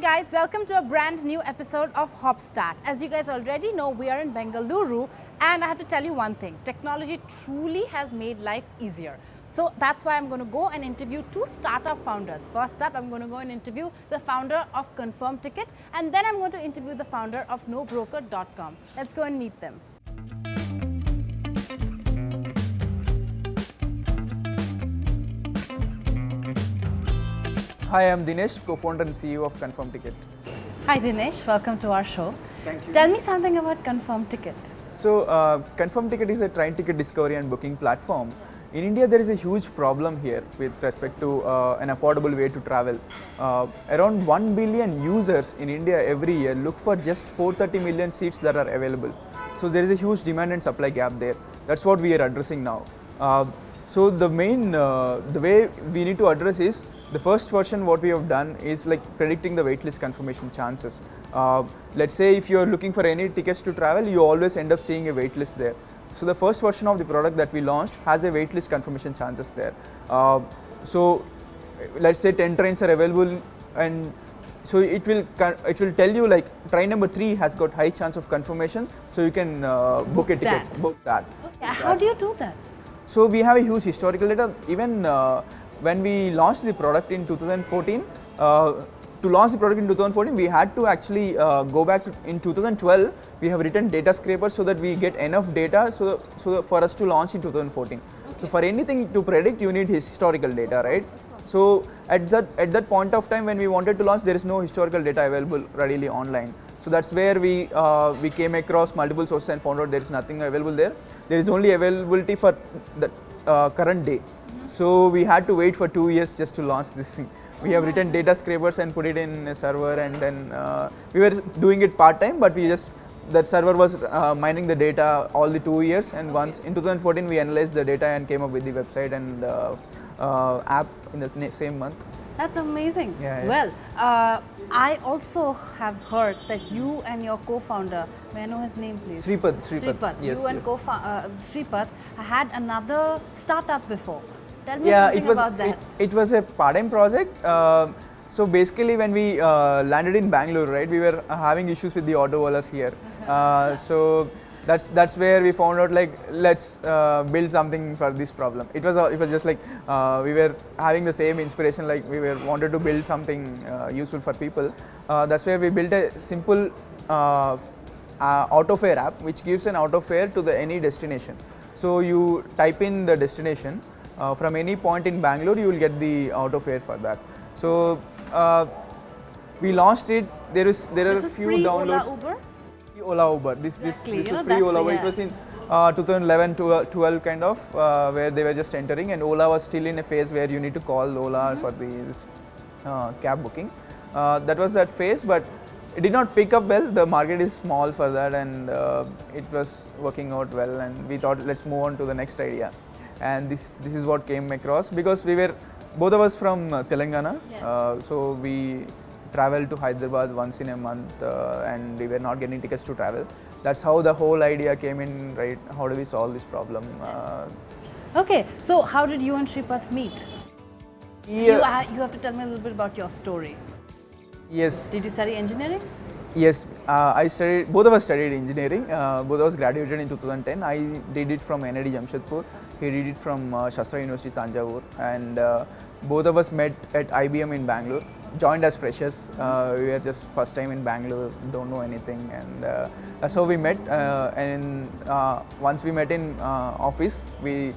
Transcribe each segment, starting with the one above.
guys, welcome to a brand new episode of HopStart. As you guys already know, we are in Bengaluru, and I have to tell you one thing, technology truly has made life easier. So that's why I'm going to go and interview two startup founders. First up, I'm going to go and interview the founder of Confirmtkt, and then I'm going to interview the founder of NoBroker.com. Let's go and meet them. Hi, I'm Dinesh, co-founder and CEO of Confirmtkt. Hi Dinesh, welcome to our show. Thank you. Tell me something about Confirmtkt. So, Confirmtkt is a train ticket discovery and booking platform. In India, there is a huge problem here with respect to an affordable way to travel. Around 1 billion users in India every year look for just 430 million seats that are available. So, there is a huge demand and supply gap there. That's what we are addressing now. So, the way we need to address is, the first version what we have done is like predicting the waitlist confirmation chances. Let's say if you are looking for any tickets to travel, you always end up seeing a waitlist there. So the first version of the product that we launched has a waitlist confirmation chances there. So let's say 10 trains are available, and so it will tell you like train number 3 has got high chance of confirmation, so you can book a ticket. Book that. Okay. How do you do that? So we have a huge historical data. Even when we launched the product in 2014, to launch the product in 2014, we had to actually go back to in 2012. We have written data scrapers so that we get enough data so for us to launch in 2014. Okay. So for anything to predict, you need historical data, right? So at that point of time when we wanted to launch, there is no historical data available readily online. So that's where we came across multiple sources and found out there is nothing available there. There is only availability for the current day. So we had to wait for 2 years just to launch this thing. We have written data scrapers and put it in a server, and then we were doing it part-time, but that server was mining the data all the 2 years, and once in 2014 we analyzed the data and came up with the website and app in the same month. That's amazing. Yeah. Well, I also have heard that you and your co-founder, may I know his name please? Sripath. Yes, you and Sripath had another startup before. Tell me something about that. It was a part-time project. So basically when we landed in Bangalore, right, we were having issues with the auto olas here. So that's where we found out like, let's build something for this problem. It was just like we were having the same inspiration, like we wanted to build something useful for people. That's where we built a simple auto fare app which gives an auto fare to any destination. So you type in the destination. From any point in Bangalore, you will get the auto fare for that. So we launched it. There are a few downloads. Ola Uber. This was pre-Ola Uber. It was in 2011 to 12 kind of where they were just entering, and Ola was still in a phase where you need to call Ola for this cab booking. That was that phase, but it did not pick up well. The market is small for that, and it was working out well. And we thought, let's move on to the next idea. And this is what came across, because we were both of us from Telangana. Yes. So we traveled to Hyderabad once in a month, and we were not getting tickets to travel. That's how the whole idea came in, right? How do we solve this problem? Okay, so how did you and Sripath meet? Yeah. You have to tell me a little bit about your story. Yes. Did you study engineering? Yes, both of us studied engineering. Both of us graduated in 2010. I did it from NID Jamshedpur. He did it from Shastra University Tanjavur, and both of us met at IBM in Bangalore. Joined as freshers. We were just first time in Bangalore, don't know anything, and that's how we met. And once we met in office, we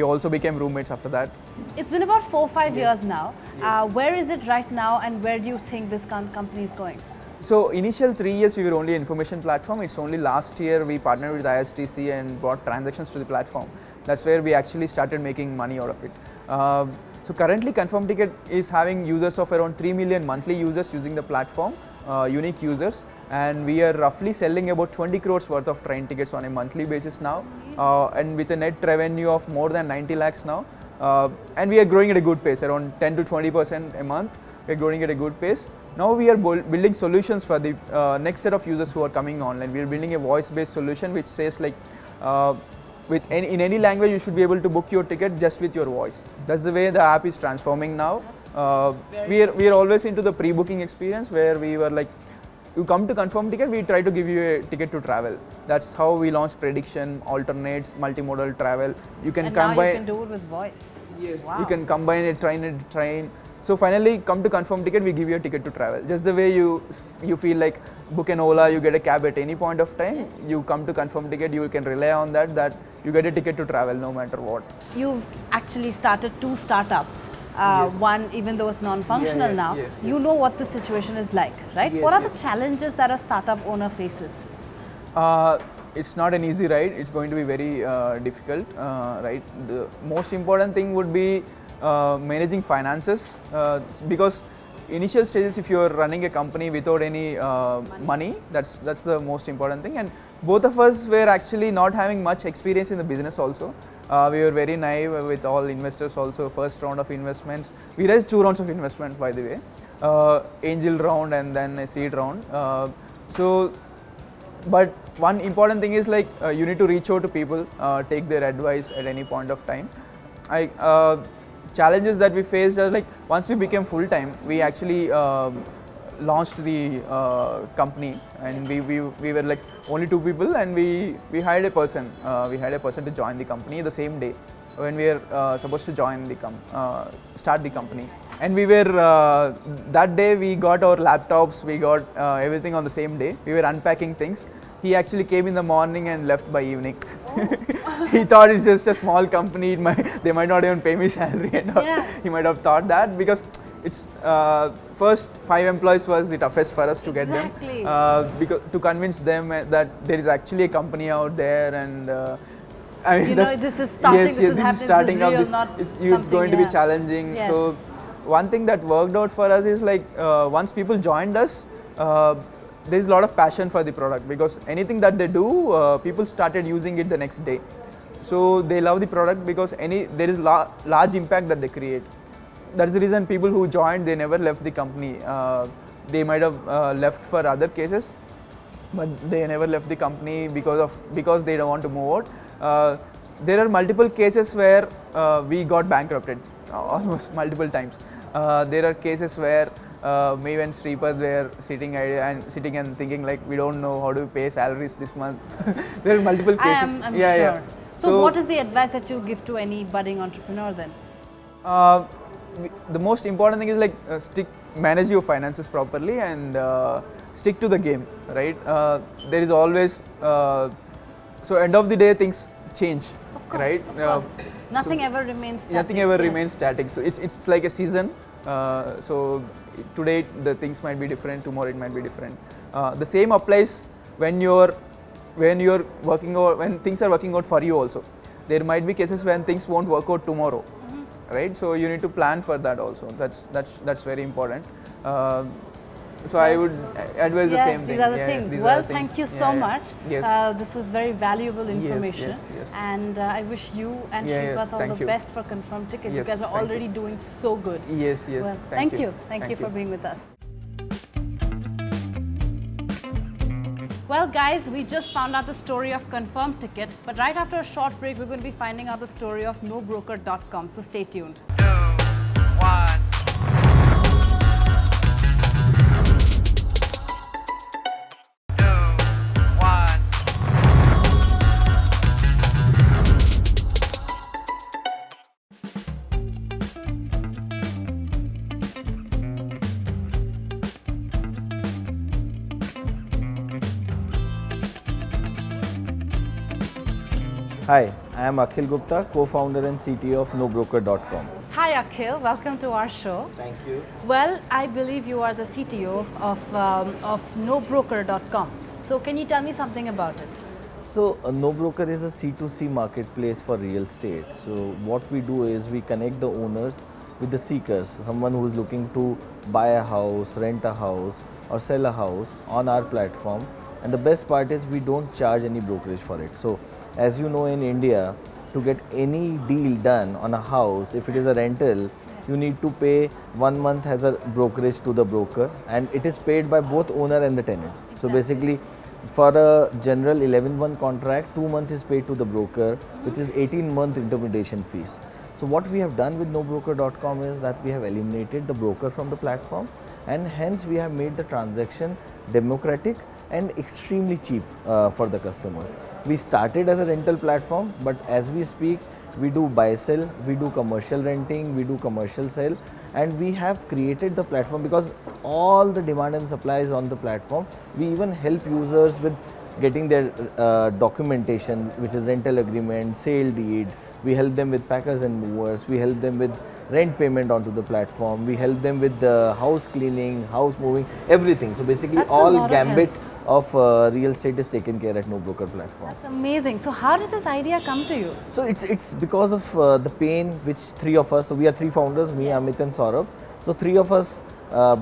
also became roommates after that. It's been about 4 or 5 years now. Yes. Where is it right now, and where do you think this company is going? So initial 3 years we were only an information platform. It's only last year we partnered with ISTC and brought transactions to the platform. That's where we actually started making money out of it. So currently Confirmtkt is having users of around 3 million monthly users using the platform, unique users, and we are roughly selling about 20 crores worth of train tickets on a monthly basis now, and with a net revenue of more than 90 lakhs now. And we are growing at a good pace, around 10 to 20% a month. We are growing at a good pace. Now we are building solutions for the next set of users who are coming online. We are building a voice-based solution which says like, in any language you should be able to book your ticket just with your voice. That's the way the app is transforming now. We are always into the pre-booking experience where we were like, you come to Confirmtkt, we try to give you a ticket to travel. That's how we launched prediction, alternates, multimodal travel. You can and combine. now you can do it with voice. Yes, Wow. you can combine a train. So finally, come to Confirmtkt, we give you a ticket to travel. Just the way you feel like book an Ola, you get a cab at any point of time. You come to Confirmtkt, you can rely on that you get a ticket to travel no matter what. You've actually started 2 startups. Yes. One, even though it's non-functional now, yes. you know what the situation is like, right? Yes, what are yes. the challenges that a startup owner faces? It's not an easy ride. It's going to be very difficult, right? The most important thing would be managing finances, because initial stages, if you're running a company without any money, that's the most important thing. And both of us were actually not having much experience in the business also. We were very naive with all investors also. First round of investments, we raised 2 rounds of investment, by the way, angel round and then a seed round. But one important thing is like you need to reach out to people, take their advice at any point of time. Challenges that we faced are like, once we became full time, we actually launched the company, and we were like only 2 people, and we hired a person. We had a person to join the company the same day when we were supposed to join the start the company. And we were that day we got our laptops, we got everything on the same day. We were unpacking things. He actually came in the morning and left by evening. He thought it's just a small company. They might not even pay me salary and all. Yeah. He might have thought that, because it's first 5 employees was the toughest for us to get them. Because to convince them that there is actually a company out there, and I mean, this is starting. Yes, this is this happening. is starting this up. is real, not It's going to be challenging. Yes. So one thing that worked out for us is like once people joined us, there's a lot of passion for the product, because anything that they do, people started using it the next day. So they love the product because there is large impact that they create. That's the reason people who joined, they never left the company. They might have left for other cases, but they never left the company because they don't want to move out. There are multiple cases where we got bankrupted, almost multiple times. There are cases where me and Sripad were sitting and thinking like, we don't know how to pay salaries this month. There are multiple cases. I'm sure. So what is the advice that you'll give to any budding entrepreneur then? The most important thing is like manage your finances properly and stick to the game, right? There is always so end of the day things change, of course, right? Of course. Nothing ever remains static. Nothing ever remains static. So it's like a season. So today the things might be different, tomorrow it might be different. The same applies when you're working out, when things are working out for you also. There might be cases when things won't work out tomorrow, right? So you need to plan for that also. That's very important. So I would advise the same thing. These are the things. Well, thank you so much. Yes. This was very valuable information. Yes. And I wish you and Sripad all the best for Confirmtkt. You guys are already doing so good. Yes. Well, thank you. Thank you for being with us. Well, guys, we just found out the story of Confirmtkt, but right after a short break, we're going to be finding out the story of NoBroker.com. So stay tuned. 2, 1. Hi, I am Akhil Gupta, co-founder and CTO of NoBroker.com. Hi, Akhil. Welcome to our show. Thank you. Well, I believe you are the CTO of NoBroker.com. So can you tell me something about it? So, NoBroker is a C2C marketplace for real estate. So, what we do is we connect the owners with the seekers, someone who is looking to buy a house, rent a house, or sell a house on our platform. And the best part is we don't charge any brokerage for it. So, as you know, in India, to get any deal done on a house, if it is a rental, you need to pay 1 month as a brokerage to the broker, and it is paid by both owner and the tenant. So basically, for a general 11-month contract, 2 months is paid to the broker, which is 18-month implementation fees. So what we have done with NoBroker.com is that we have eliminated the broker from the platform, and hence we have made the transaction democratic and extremely cheap for the customers. We started as a rental platform, but as we speak, we do buy sell, we do commercial renting, we do commercial sell, and we have created the platform because all the demand and supply is on the platform. We even help users with getting their documentation, which is rental agreement, sale deed. We help them with packers and movers. We help them with rent payment onto the platform. We help them with house cleaning, house moving, everything. So basically, That's a all lot of gambit help. of real estate is taken care at NoBroker platform. That's amazing. So how did this idea come to you? So it's because of the pain which three of us. So we are three founders, me, Amit, and Saurabh. So three of us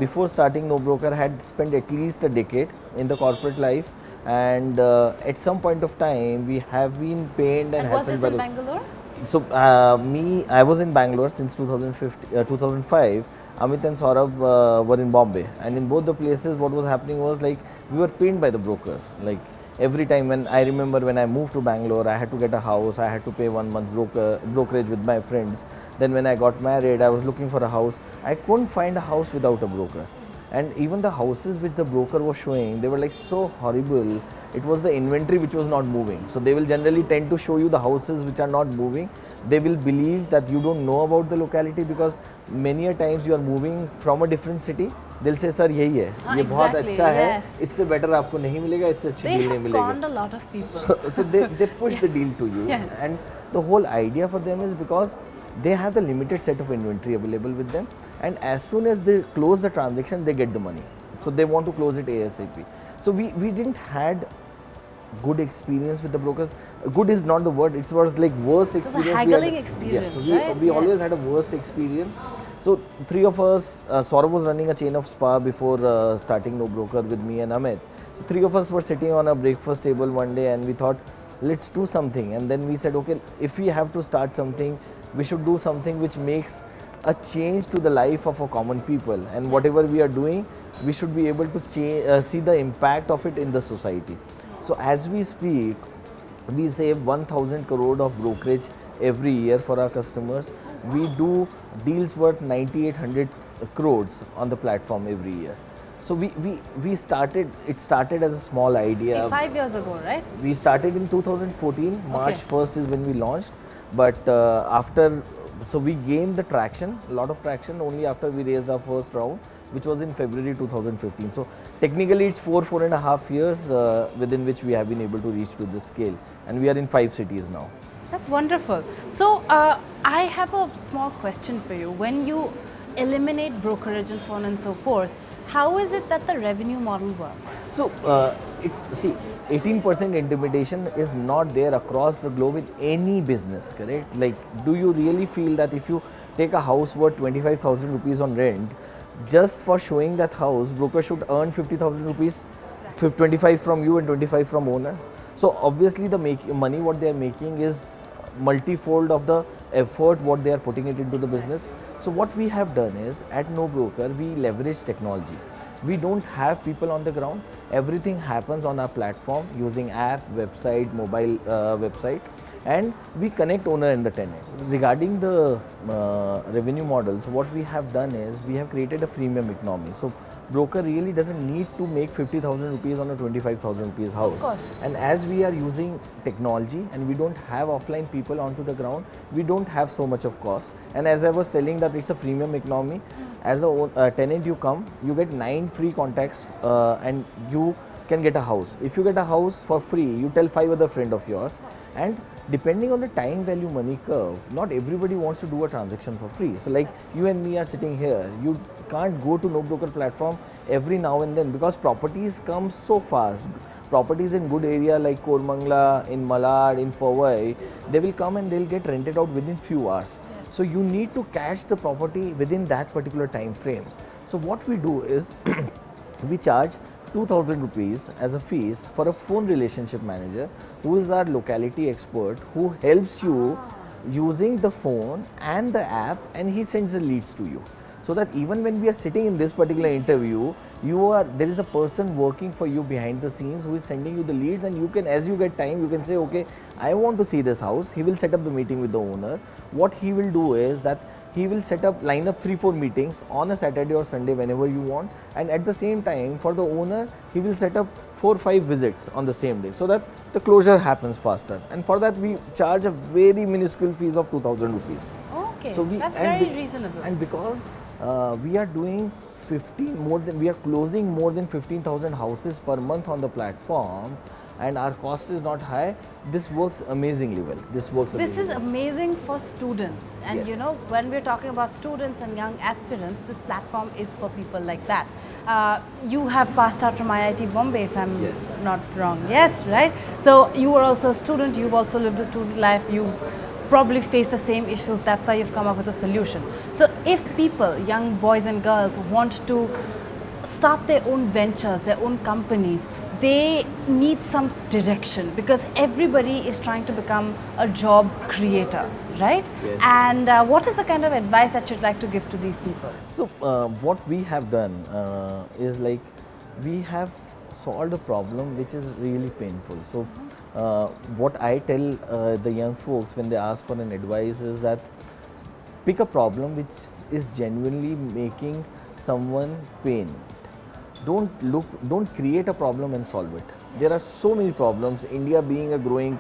before starting NoBroker had spent at least a decade in the corporate life, and at some point of time we have been pained and Was hassled this by in the. Bangalore? So I was in Bangalore since 2005. Amit and Saurabh were in Bombay, and in both the places, what was happening was like we were pained by the brokers. Like every time when I remember when I moved to Bangalore, I had to get a house. I had to pay 1 month brokerage with my friends. Then when I got married, I was looking for a house. I couldn't find a house without a broker, and even the houses which the broker was showing, they were like so horrible. It was the inventory which was not moving. So they will generally tend to show you the houses which are not moving. They will believe that you don't know about the locality because many a times you are moving from a different city. They'll say, sir, यही है, ये बहुत exactly, अच्छा है, yes. इससे better आपको नहीं मिलेगा, इससे अच्छी They deal नहीं have मिलेगी. conned a lot of people. So they push the deal to you, Yeah. and the whole idea for them is because they have the limited set of inventory available with them, and as soon as they close the transaction, they get the money. So they want to close it ASAP. So we didn't had good experience with the brokers. Good is not the word, it was like worst experience. a we haggling had. experience, Yes, so right? we always Yes. had a worst experience. So three of us, Saurav was running a chain of spa before starting NoBroker with me and Amit. So three of us were sitting on a breakfast table one day and we thought, let's do something. And then we said, okay, if we have to start something, we should do something which makes a change to the life of a common people. And whatever we are doing, we should be able to see the impact of it in the society. So as we speak, we save 1,000 crore of brokerage every year for our customers. We do deals worth 9,800 crores on the platform every year. So we started, it started as a small idea. 5 years ago, right? We started in 2014, March 1st is when we launched. But so we gained the traction, a lot of traction only after we raised our first round, which was in February 2015. So technically it's 4.5 years within which we have been able to reach to this scale. And we are in 5 cities now. That's wonderful. So I have a small question for you. When you eliminate brokerage and so on and so forth, how is it that the revenue model works? So see, 18% intimidation is not there across the globe in any business, correct? Like, do you really feel that if you take a house worth 25,000 rupees on rent, just for showing that house, broker should earn 50,000 rupees, 25 from you and 25 from owner? So obviously the money what they are making is multifold of the effort what they are putting it into the business. So what we have done is at NoBroker, we leverage technology. We don't have people on the ground. Everything happens on our platform using app, website, mobile website, and we connect owner and the tenant. Regarding the revenue models, what we have done is we have created a freemium economy. So broker really doesn't need to make 50,000 rupees on a 25,000 rupees house. Of course. And as we are using technology and we don't have offline people onto the ground, we don't have so much of cost. And as I was telling that it's a freemium economy, as a tenant you come, you get 9 free contacts and you can get a house. If you get a house for free, you tell 5 other friends of yours, and depending on the time value money curve, not everybody wants to do a transaction for free. So like you and me are sitting here, you can't go to NoBroker platform every now and then because properties come so fast. Properties in good area like Kormangla, in Malad, in Powai, they will come and they'll get rented out within few hours. So you need to catch the property within that particular time frame. So what we do is we charge 2,000 rupees as a fees for a phone relationship manager who is our locality expert who helps you using the phone and the app, and he sends the leads to you. So that even when we are sitting in this particular interview, there is a person working for you behind the scenes who is sending you the leads, and you can, as you get time, you can say, okay, I want to see this house. He will set up the meeting with the owner. what he will do is that he will line up 3-4 meetings on a Saturday or Sunday whenever you want, and at the same time for the owner he will set up 4-5 visits on the same day so that the closure happens faster. And for that we charge a very minuscule fees of 2,000 rupees. Okay, So that's very reasonable. And because we are doing we are closing more than 15,000 houses per month on the platform, and our cost is not high, this works amazingly well. This is amazing for students, and Yes. you know, when we're talking about students and young aspirants, this platform is for people like that. You have passed out from IIT Bombay, if I'm Yes. not wrong. Yes, right? So you were also a student, you've also lived a student life, you've probably faced the same issues, that's why you've come up with a solution. So if people, young boys and girls, want to start their own ventures, their own companies, they need some direction, because everybody is trying to become a job creator, right? Yes. And what is the kind of advice that you'd like to give to these people? So what we have done is like we have solved a problem which is really painful. So what I tell the young folks when they ask for an advice is that pick a problem which is genuinely making someone pain. Don't create a problem and solve it. There are so many problems. India being a growing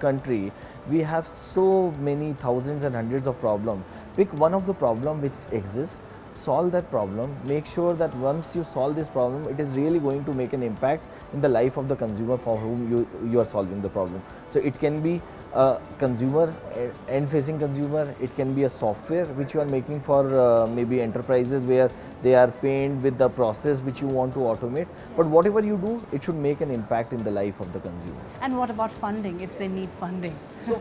country, we have so many thousands and hundreds of problems. Pick one of the problem which exists, solve that problem, make sure that once you solve this problem, it is really going to make an impact in the life of the consumer for whom you are solving the problem. So it can be a consumer, end-facing consumer, it can be a software which you are making for maybe enterprises where they are pained with the process which you want to automate. But whatever you do, it should make an impact in the life of the consumer. And what about funding, if they need funding? So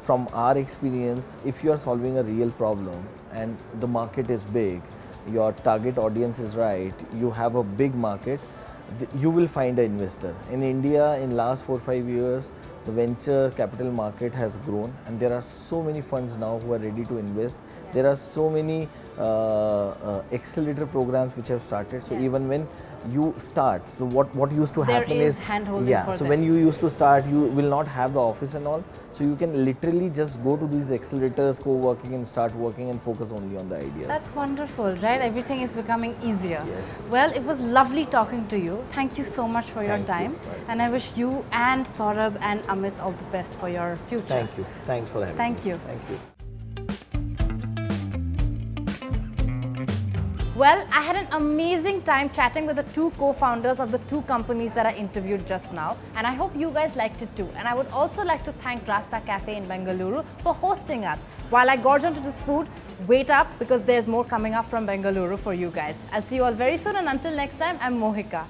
from our experience, if you are solving a real problem and the market is big, your target audience is right, you have a big market, you will find an investor. In India, in last 4-5 years, the venture capital market has grown, and there are so many funds now who are ready to invest. There are so many accelerator programs which have started. So even when you start, so what used to happen is hand-holding yeah. for So them. when you used to start, you will not have the office and all. So you can literally just go to these accelerators, co-working, and start working and focus only on the ideas. That's wonderful, right? Everything is becoming easier. Yes. Well, it was lovely talking to you. Thank you so much for your Thank you. time. And I wish you and Saurabh and Amit all the best for your future. Thank you. Thanks for having me. Thank you. Thank you. Well, I had an amazing time chatting with the two co-founders of the two companies that I interviewed just now, and I hope you guys liked it too. And I would also like to thank Rasta Cafe in Bengaluru for hosting us. While I gorge onto this food, wait up, because there's more coming up from Bengaluru for you guys. I'll see you all very soon, and until next time, I'm Mohika.